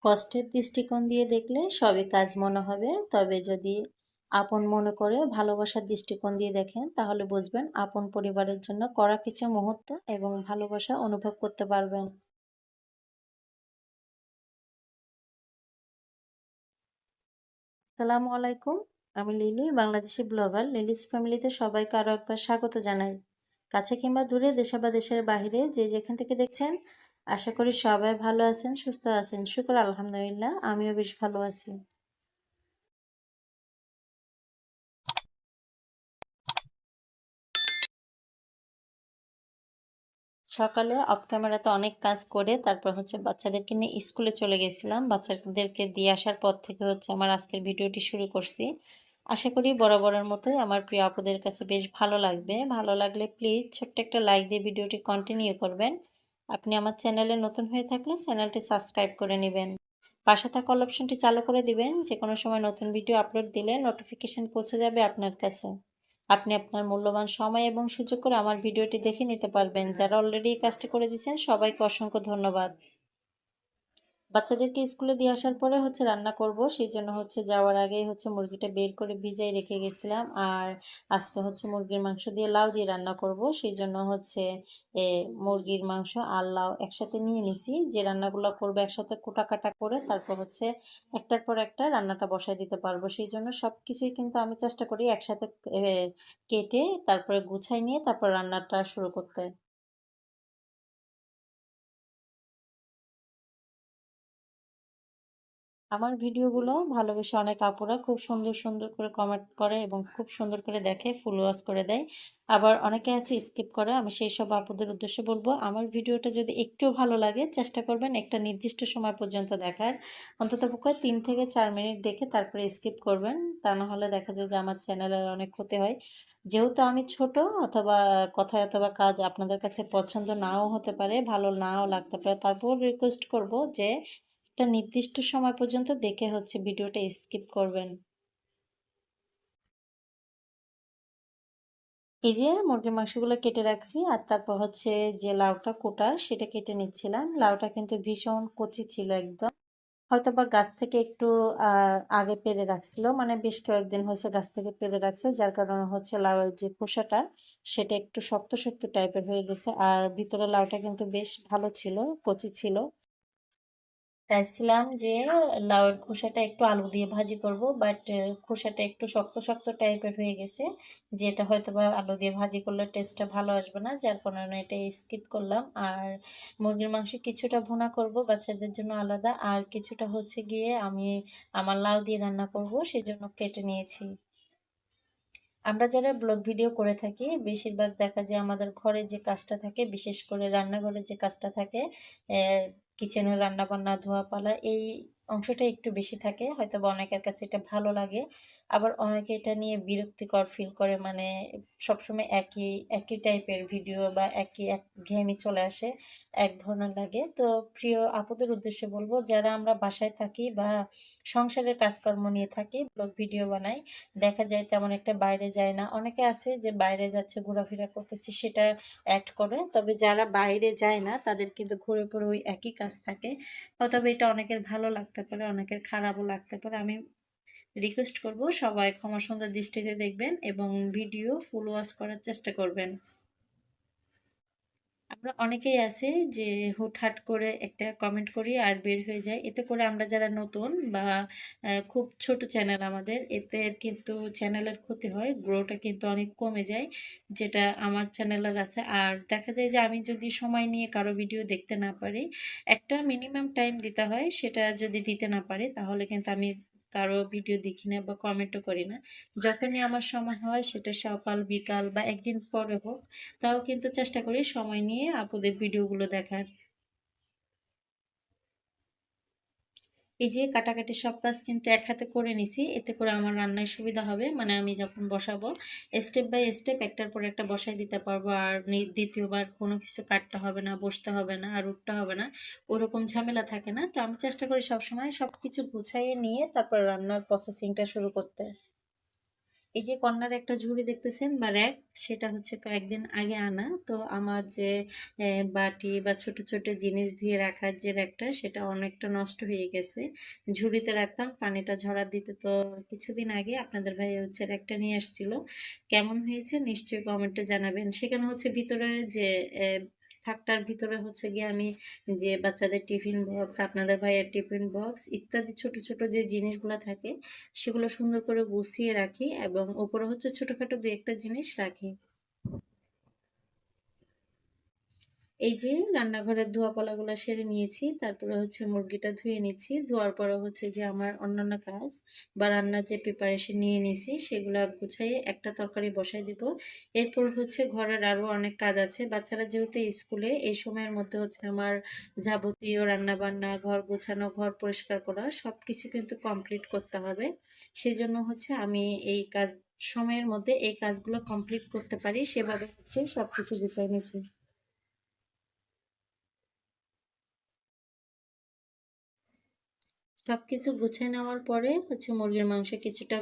কষ্টের দৃষ্টিকোণ দিয়ে দেখলে সবই কাজ মনে হবে, তবে যদি আপন মনে করে ভালোবাসার দৃষ্টিকোণ দিয়ে দেখেন তাহলে বুঝবেন আপন পরিবারের জন্য কড়া কিছু মুহূর্ত এবং ভালোবাসা অনুভব করতে পারবেন। আসসালামু আলাইকুম। আমি লিলি, বাংলাদেশি ব্লগার। লিলিস ফ্যামিলিতে সবাইকে আরো একবার স্বাগত জানাই। কাছে কিংবা দূরে, দেশে বা দেশের বাইরে যে যেখান থেকে দেখছেন, আশা করি সবাই ভালো আছেন, সুস্থ আছেন। শুকর আলহামদুলিল্লাহ, আমিও বেশ ভালো আছি। সকালে অফ ক্যামেরাতে অনেক কাজ করে তারপর বাচ্চাদেরকে নিয়ে স্কুলে চলে গেছিলাম। বাচ্চাদেরকে দিয়ে আসার পর থেকে আমার আজকের ভিডিওটি শুরু করছি। আশা করি বরাবরের মতোই আমার প্রিয় আপুদের কাছে বেশ ভালো লাগবে। ভালো লাগলে প্লিজ ছোট্ট একটা লাইক দিয়ে ভিডিওটি কন্টিনিউ করবেন। আপনি আমার চ্যানেলে নতুন হয়ে থাকলে চ্যানেলটি সাবস্ক্রাইব করে নেবেন। পাশে থাকা অল অপশনটি চালু করে দিবেন, যে কোনো সময় নতুন ভিডিও আপলোড দিলে নোটিফিকেশন পৌঁছে যাবে আপনার কাছে। আপনি আপনার মূল্যবান সময় এবং সুযোগ করে আমার ভিডিওটি দেখে নিতে পারবেন। যারা অলরেডি এই কাজটি করে দিয়েছেন সবাইকে অসংখ্য ধন্যবাদ। বাচ্চাদেরকে স্কুলে দিয়ে আসার পরে রান্না করব, সেই জন্য যাওয়ার আগেই মুরগিটা বের করে ভিজাই রেখে গেছিলাম। আর আজকে মুরগির মাংস দিয়ে লাউ দিয়ে রান্না করব, সেই জন্য এ মুরগির মাংস আর লাউ একসাথে নিয়ে নিছি। যে রান্নাগুলো করবো একসাথে কোটা কাটা করে তারপর একটার পর একটা রান্নাটা বসায় দিতে পারবো। সেই জন্য সব কিছুই কিন্তু আমি চেষ্টা করি একসাথে এ, কেটে তারপরে গুছাই নিয়ে তারপর রান্নাটা শুরু করতে। আমার ভিডিওগুলো ভালোবেসে অনেক আপুরা খুব সুন্দর সুন্দর করে কমেন্ট করে এবং খুব সুন্দর করে দেখে, ফুল ওয়াচ করে দেয়। আবার অনেকে আছে স্কিপ করে। আমি সেই সব আপুদের উদ্দেশ্যে বলবো, আমার ভিডিওটা যদি একটু ভালো লাগে চেষ্টা করবেন একটা নির্দিষ্ট সময় পর্যন্ত দেখার। অন্ততপক্ষে 3 থেকে 4 মিনিট দেখে তারপরে স্কিপ করবেন। তা না হলে দেখা যায় যে আমার চ্যানেলের অনেক ক্ষতি হয়। যেহেতু আমি ছোট, অথবা কথায় অথবা কাজ আপনাদের কাছে পছন্দ নাও হতে পারে, ভালো নাও লাগতে পারে, তারপর রিকোয়েস্ট করব যে একটা নির্দিষ্ট সময় পর্যন্ত দেখে ভিডিওটা স্কিপ করবেন। এই যে মুরগির মাংসগুলো কেটে রাখছি, আর তারপর যে লাউটা কোটা সেটা কেটে নিচ্ছিলাম। লাউটা কিন্তু ভীষণ কচি ছিল একদম। হয়তো বা গাছ থেকে একটু আগে পেরে রাখছিল, মানে বেশ কয়েকদিন হয়েছে গাছ থেকে পেরে রাখছে, যার কারণে লাউয়ের যে খোসাটা সেটা একটু শক্ত শক্ত টাইপের হয়ে গেছে। আর ভিতরে লাউটা কিন্তু বেশ ভালো ছিল, কচি ছিল। চাইছিলাম যে লাউয়ের খোসাটা একটু আলু দিয়ে ভাজি করব, বাট খোসাটা একটু শক্ত শক্ত টাইপের হয়ে গেছে, যেটা হয়তো বা আলু দিয়ে ভাজি করলে টেস্টটা ভালো আসবে না, যার কারণে এটা স্কিপ করলাম। আর মুরগির মাংস কিছুটা ভুনা করব বাচ্চাদের জন্য আলাদা, আর কিছুটা গিয়ে আমি আমার লাউ দিয়ে রান্না করব, সেই জন্য কেটে নিয়েছি। আমরা যারা ব্লগ ভিডিও করে থাকি বেশিরভাগ দেখা যায় আমাদের ঘরে যে কাজটা থাকে, বিশেষ করে রান্নাঘরে যে কাজটা থাকে, কিচেনের রান্না বান্না ধোয়া পালা, এই অংশটা একটু বেশি থাকে। হয়তো বা অনেকের কাছে এটা ভালো লাগে, আবার অনেকে এটা নিয়ে বিরক্তিকর ফিল করে, মানে সবসময় একই একই টাইপের ভিডিও বা একঘেয়েমি চলে আসে, এক ধরনের লাগে। তো প্রিয় আপুদের উদ্দেশ্যে বলবো, যারা আমরা বাসায় থাকি বা সংসারের কাজকর্ম নিয়ে থাকি, ব্লগ ভিডিও বানাই, দেখা যায় তেমন একটা বাইরে যায় না। অনেকে আছে যে বাইরে যাচ্ছে, ঘোরাফেরা করতেছে, সেটা অ্যাড করে। তবে যারা বাইরে যায় না তাদের কিন্তু ঘুরে পড়ে ওই একই কাজ থাকে। তবে এটা অনেকের ভালো লাগতে পারে, অনেকের খারাপও লাগতে পারে। আমি রিকোয়েস্ট করব সবাই ক্ষমা সুন্দর দৃষ্টিতে দেখবেন এবং ভিডিও ফুল ওয়াচ করার চেষ্টা করবেন। আমরা অনেকেই আছে যে হুটহাট করে একটা কমেন্ট করি আর বের হয়ে যায়। এতে করে আমরা যারা নতুন বা খুব ছোট চ্যানেল আমাদের, এতে কিন্তু চ্যানেলের ক্ষতি হয়, গ্রোটা কিন্তু অনেক কমে যায়, যেটা আমার চ্যানেলের আছে। আর দেখা যায় যে আমি যদি সময় নিয়ে কারো ভিডিও দেখতে না পারি, একটা মিনিমাম টাইম দিতে হয়, সেটা যদি দিতে না পারি তাহলে কিন্তু আমি কারো ভিডিও দেখি না বা কমেন্টও করি না। যখনই আমার সময় হয়, সেটা সকাল বিকাল বা একদিন পরে হোক, তাও কিন্তু চেষ্টা করি সময় নিয়ে আপুদের ভিডিওগুলো দেখার। এই যে কাটাকাটি সব কাজ কিন্তু এক হাতে করে নিছি, এতে করে আমার রান্নায় সুবিধা হবে। মানে আমি যখন বসাবো স্টেপ বাই স্টেপ একটার পর একটা বসাই দিতে পারবো, আর দ্বিতীয়বার কোনো কিছু কাটতে হবে না, বসতে হবে না, আর উঠতে হবে না, ওরকম ঝামেলা থাকে না। তো আমি চেষ্টা করি সবসময় সব কিছু গুছাইয়ে নিয়ে তারপর রান্নার প্রসেসিংটা শুরু করতে। এই যে কর্নার একটা ঝুড়ি দেখতেছেন বা র‍্যাক, সেটা হচ্ছে কয়েকদিন আগে আনা। তো আমার যে বাটি বা ছোট ছোট জিনিস ধুয়ে রাখার যে র‍্যাকটা, সেটা অনেকটা নষ্ট হয়ে গেছে। ঝুড়িতে রাখতাম, পানিটা ঝরা দিতে। তো কিছুদিন আগে আপনাদের ভাই হচ্ছে র‍্যাকটা নিয়ে আসছিল। কেমন হয়েছে নিশ্চয়ই কমেন্টে জানাবেন। সেখানে হচ্ছে ভিতরে যে থাকটার ভিতরে হচ্ছে গিয়ে আমি যে বাচ্চাদের টিফিন বক্স, আপনাদের ভাইয়ের টিফিন বক্স ইত্যাদি ছোট ছোট যে জিনিসগুলো থাকে সেগুলো সুন্দর করে গুছিয়ে রাখি, এবং উপরে হচ্ছে ছোটখাটো দু একটা জিনিস রাখি। এই যে রান্নাঘরের ধোয়া পলাগুলো সেরে নিয়েছি, তারপরে হচ্ছে মুরগিটা ধুয়ে নিচ্ছি। ধোয়ার পরে হচ্ছে যে আমার অন্যান্য কাজ বা রান্নার যে প্রিপারেশন নিয়ে নিয়েছি সেগুলো গুছাইয়ে একটা তরকারি বসাই দিব। এরপর হচ্ছে ঘরের আরো অনেক কাজ আছে। বাচ্চারা যেহেতু স্কুলে, এই সময়ের মধ্যে হচ্ছে আমার যাবতীয় রান্না বান্না, ঘর গোছানো, ঘর পরিষ্কার করা সবকিছু কিন্তু কমপ্লিট করতে হবে। সেই জন্য হচ্ছে আমি এই কাজ সময়ের মধ্যে এই কাজগুলো কমপ্লিট করতে পারি সেভাবে হচ্ছে সবকিছু গুছাই নিয়েছি। সবকিছু গুছিয়ে নেওয়ার পরে হচ্ছে মুরগির মাংস কিছুটা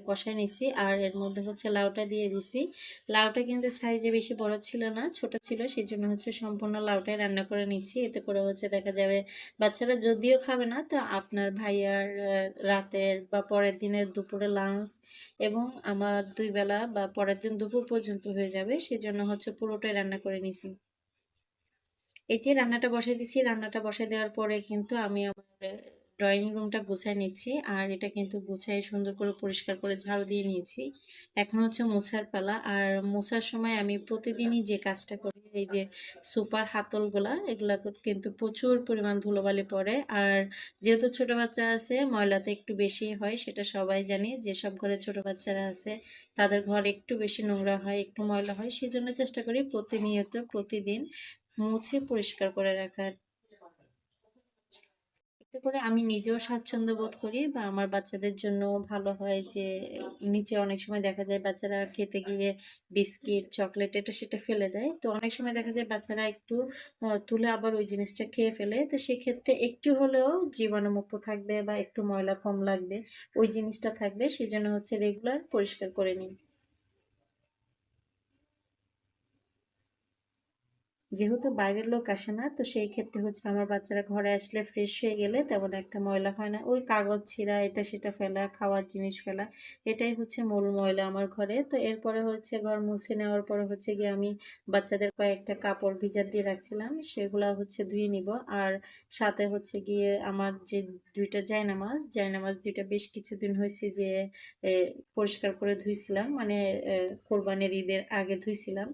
কষায় নিছি, আর এর মধ্যে হচ্ছে লাউটা দিয়ে দিছি। লাউটা কিন্তু সাইজে বেশি বড় ছিল না, ছোট ছিল, সেই জন্য হচ্ছে সম্পূর্ণ লাউটাই রান্না করে নিচ্ছি। এতে করে হচ্ছে দেখা যাবে বাচ্চারা যদিও খাবে না, তো আপনার ভাইয়ার রাতের বা পরের দিনের দুপুরে লাঞ্চ এবং আমার 2 বেলা বা পরের দিন দুপুর পর্যন্ত হয়ে যাবে। সেজন্য হচ্ছে পুরোটাই রান্না করে নিছি। এই যে রান্নাটা বসাই দিছি, রান্নাটা বসাই দেওয়ার পরে কিন্তু আমি আমার ড্রয়িং রুমটা গুছাই নিচ্ছি, আর এটা কিন্তু গুছাই সুন্দর করে পরিষ্কার করে ঝাড়ু দিয়ে নিয়েছি। এখন হচ্ছে মোছার পালা। আর মোছার সময় আমি প্রতিদিনই যে কাজটা করি, এই যে সুপার হাতলগুলা, এগুলা কিন্তু প্রচুর পরিমাণ ধুলোবালি পড়ে। আর যেহেতু ছোট বাচ্চা আছে, ময়লা তো একটু বেশি হয়, সেটা সবাই জানি। যেসব ঘরে ছোট বাচ্চারা আছে তাদের ঘর একটু বেশি নোংরা হয়, একটু ময়লা হয়। সেজন্য চেষ্টা করি প্রতিনিয়ত প্রতিদিন মুছে পরিষ্কার করে রাখার। এতে করে আমি নিজেও স্বাচ্ছন্দ্য বোধ করি, বা আমার বাচ্চাদের জন্য ভালো হয় যে নিচে অনেক সময় দেখা যায় বাচ্চারা খেতে গিয়ে বিস্কিট, চকলেট এটা সেটা ফেলে দেয়। তো অনেক সময় দেখা যায় বাচ্চারা একটু তুলে আবার ওই জিনিসটা খেয়ে ফেলে। তো সেক্ষেত্রে একটু হলেও জীবাণুমুক্ত থাকবে বা একটু ময়লা কম লাগবে, ওই জিনিসটা থাকবে। সেজন্য হচ্ছে রেগুলার পরিষ্কার করে নিই। যেহেতু বাইরের লোক আসে না, তো সেই ক্ষেত্রে হচ্ছে আমার বাচ্চারা ঘরে আসলে ফ্রেশ হয়ে গেলে তেমন একটা ময়লা হয় না। ওই কাগজ ছিঁড়া, এটা সেটা ফেলা, খাওয়ার জিনিস ফেলা, এটাই হচ্ছে মূল ময়লা আমার ঘরে। তো এরপরে হচ্ছে ঘর মুছে নেওয়ার পরে হচ্ছে গিয়ে আমি বাচ্চাদের কয়েকটা কাপড় ভিজা দিয়ে রাখছিলাম, সেগুলা হচ্ছে ধুয়ে নিব। আর সাথে হচ্ছে গিয়ে আমার যে 2টা জায়নামাজ, জায়নামাজ 2টা বেশ কিছুদিন হয়েছে যে এ, পরিষ্কার করে ধুইছিলাম, মানে কোরবানির ঈদের আগে ধুইছিলাম।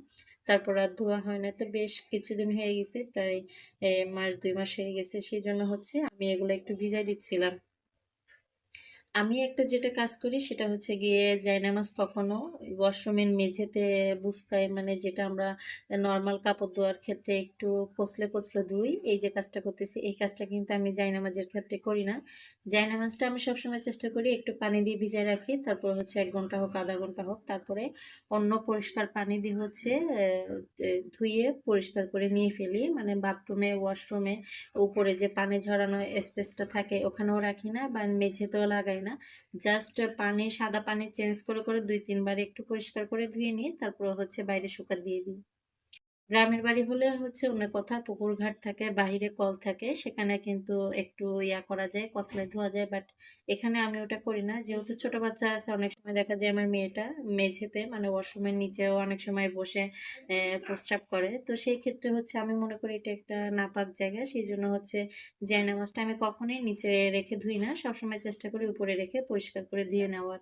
তারপর আর ধোয়া হয় না। তো বেশ কিছুদিন হয়ে গেছে, প্রায় মাস 2 মাস হয়ে গেছে। সেই জন্য হচ্ছে আমি এগুলো একটু ভিজাই দিচ্ছিলাম। আমি একটা যেটা কাজ করি সেটা হচ্ছে গিয়ে জায়নামাজ কখনো ওয়াশরুমের মেঝেতে বুসকাই, মানে যেটা আমরা নর্মাল কাপড় ধোয়ার ক্ষেত্রে একটু কচলে কচলে ধুই, এই যে কাজটা করতেছি এই কাজটা কিন্তু আমি জায়নামাজের ক্ষেত্রে করি না। জায়নামাজটা আমি সবসময় চেষ্টা করি একটু পানি দিয়ে ভিজায় রাখি, তারপর হচ্ছে 1 ঘন্টা হোক, আধা ঘন্টা হোক, তারপরে অন্য পরিষ্কার পানি দিয়ে হচ্ছে ধুয়ে পরিষ্কার করে নিয়ে ফেলি। মানে বাথরুমে, ওয়াশরুমে উপরে যে পানি ঝরানো স্পেসটা থাকে ওখানেও রাখি না, বা মেঝেতেও লাগাই না। জাস্ট পানি, সাদা পানি চেঞ্জ করে করে 2-3 বার একটু পরিষ্কার করে ধুয়ে নিয়ে তারপর হচ্ছে বাইরে শুকা দিয়ে দিই। গ্রামের বাড়ি হলে হচ্ছে অন্য কথা, পুকুর ঘাট থাকে, বাহিরে কল থাকে, সেখানে কিন্তু একটু ইয়া করা যায়, কসলায় ধোয়া যায়। বাট এখানে আমি ওটা করি না, যেহেতু ছোট বাচ্চা আছে। অনেক সময় দেখা যায় আমার মেয়েটা মেঝেতে, মানে ওয়াশরুমের নিচেও অনেক সময় বসে প্রস্রাব করে। তো সেই ক্ষেত্রে হচ্ছে আমি মনে করি এটা একটা নাপাক জায়গা, সেই জন্য হচ্ছে জায়নামাজটা আমি কখনোই নিচে রেখে ধুই না, সবসময় চেষ্টা করি উপরে রেখে পরিষ্কার করে ধুয়ে নেওয়ার।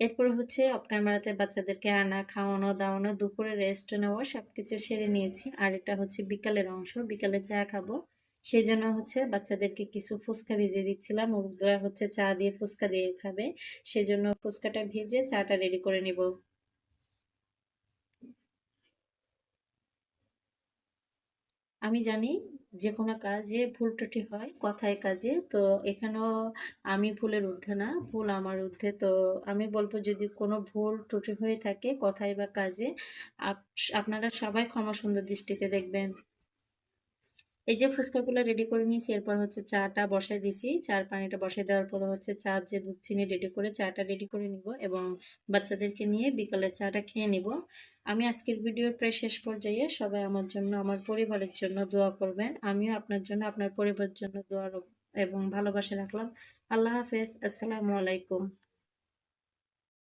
এরপরে হচ্ছে অফ ক্যামেরাতে বাচ্চাদেরকে আনা, খাওয়ানো দাওয়ানো, দুপুরে রেস্ট নেওয়া সবকিছু সেরে নিয়েছি। আর এটা হচ্ছে বিকালের অংশ, বিকালে চা খাবো। সেই জন্য হচ্ছে বাচ্চাদেরকে কিছু ফুচকা ভেজে দিচ্ছিলাম, ওরা হচ্ছে চা দিয়ে ফুচকা দিয়ে খাবে। সেজন্য ফুচকাটা ভেজে চাটা রেডি করে নিব। আমি জানি যে কোনো কাজে ভুল ত্রুটি হয়, কথায় কাজে। তো এখানেও আমি ভুলের ঊর্ধ্বে না, ভুল আমার ঊর্ধ্বে। তো আমি বলবো যদি কোনো ভুল ত্রুটি হয়ে থাকে কথায় বা কাজে, আপনারা সবাই ক্ষমা সুন্দর দৃষ্টিতে দেখবেন। এই যে ফুচকাগুলো রেডি করে নিয়েছি, এরপর হচ্ছে চাটা বসাই দিছি। চার পানিটা বসাই দেওয়ার পরে হচ্ছে চা যে দুধ চিনি রেডি করে চাটা রেডি করে নিব এবং বাচ্চাদেরকে নিয়ে বিকালে চাটা খেয়ে নিব। আমি আজকের ভিডিওর প্রায় শেষ পর্যায়ে। সবাই আমার জন্য, আমার পরিবারের জন্য দোয়া করবেন। আমিও আপনার জন্য, আপনার পরিবারের জন্য দোয়া এবং ভালোবাসা রাখলাম। আল্লাহ হাফেজ। আসসালামু আলাইকুম।